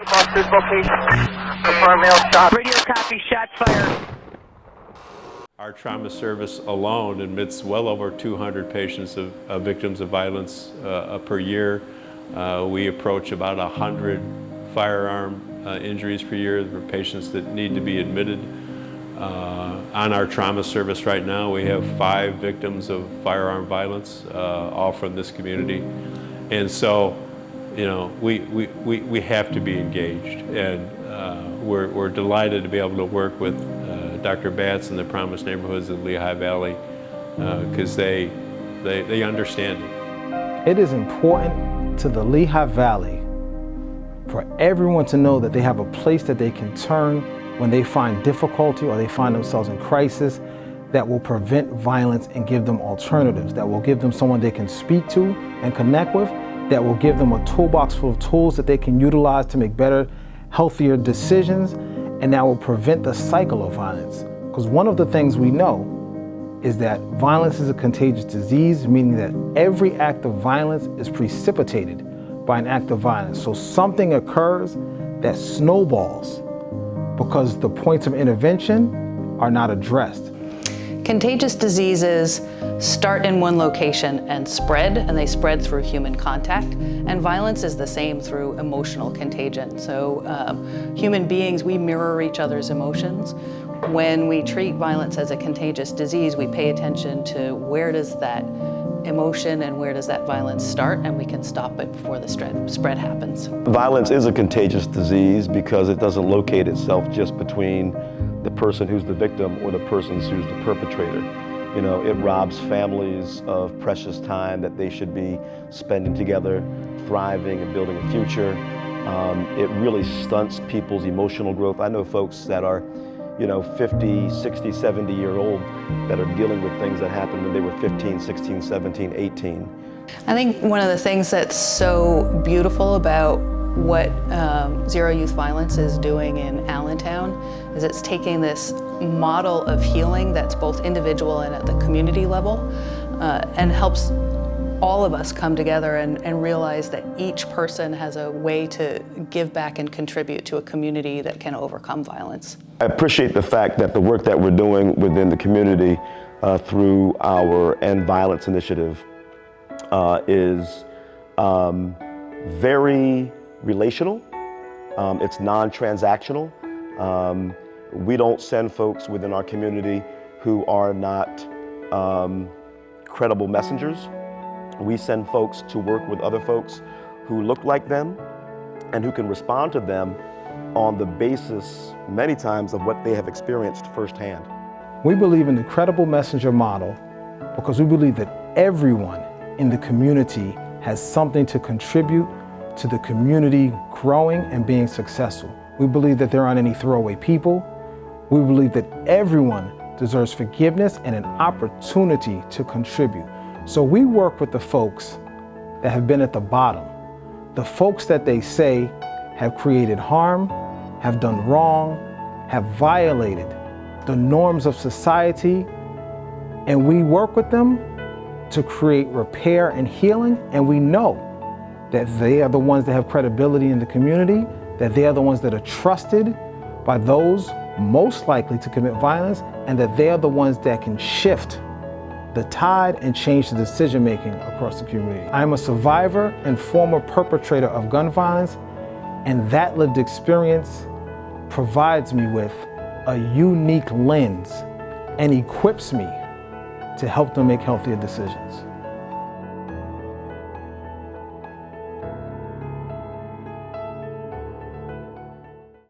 Officer's location. Confirm male shot. Radio copy, shots fired. Our trauma service alone admits well over 200 patients of victims of violence per year. We approach about 100 firearm injuries per year for patients that need to be admitted. On our trauma service right now, we have 5 victims of firearm violence, all from this community. And so, you know, we have to be engaged, and we're delighted to be able to work with Dr. Batts and the Promised Neighborhoods of the Lehigh Valley, because they understand it. It is important to the Lehigh Valley for everyone to know that they have a place that they can turn when they find difficulty or they find themselves in crisis, that will prevent violence and give them alternatives, that will give them someone they can speak to and connect with, that will give them a toolbox full of tools that they can utilize to make better, healthier decisions, and that will prevent the cycle of violence. Because one of the things we know is that violence is a contagious disease, meaning that every act of violence is precipitated by an act of violence. So something occurs that snowballs because the points of intervention are not addressed. Contagious diseases start in one location and they spread through human contact. And violence is the same through emotional contagion. So human beings, we mirror each other's emotions. When we treat violence as a contagious disease, we pay attention to where does that emotion and where does that violence start, and we can stop it before the spread happens. Violence is a contagious disease because it doesn't locate itself just between the person who's the victim or the person who's the perpetrator. You know, it robs families of precious time that they should be spending together, thriving and building a future. It really stunts people's emotional growth. I know folks that are, you know, 50, 60, 70-year-old that are dealing with things that happened when they were 15, 16, 17, 18. I think one of the things that's so beautiful about what Zero Youth Violence is doing in Allentown is it's taking this model of healing that's both individual and at the community level, and helps all of us come together and realize that each person has a way to give back and contribute to a community that can overcome violence. I appreciate the fact that the work that we're doing within the community through our End Violence initiative is very relational. It's non-transactional. We don't send folks within our community who are not credible messengers. We send folks to work with other folks who look like them and who can respond to them on the basis, many times, of what they have experienced firsthand. We believe in the credible messenger model because we believe that everyone in the community has something to contribute to the community growing and being successful. We believe that there aren't any throwaway people. We believe that everyone deserves forgiveness and an opportunity to contribute. So we work with the folks that have been at the bottom, the folks that they say have created harm, have done wrong, have violated the norms of society, and we work with them to create repair and healing, and we know that they are the ones that have credibility in the community, that they are the ones that are trusted by those most likely to commit violence, and that they are the ones that can shift the tide and change the decision-making across the community. I am a survivor and former perpetrator of gun violence, and that lived experience provides me with a unique lens and equips me to help them make healthier decisions.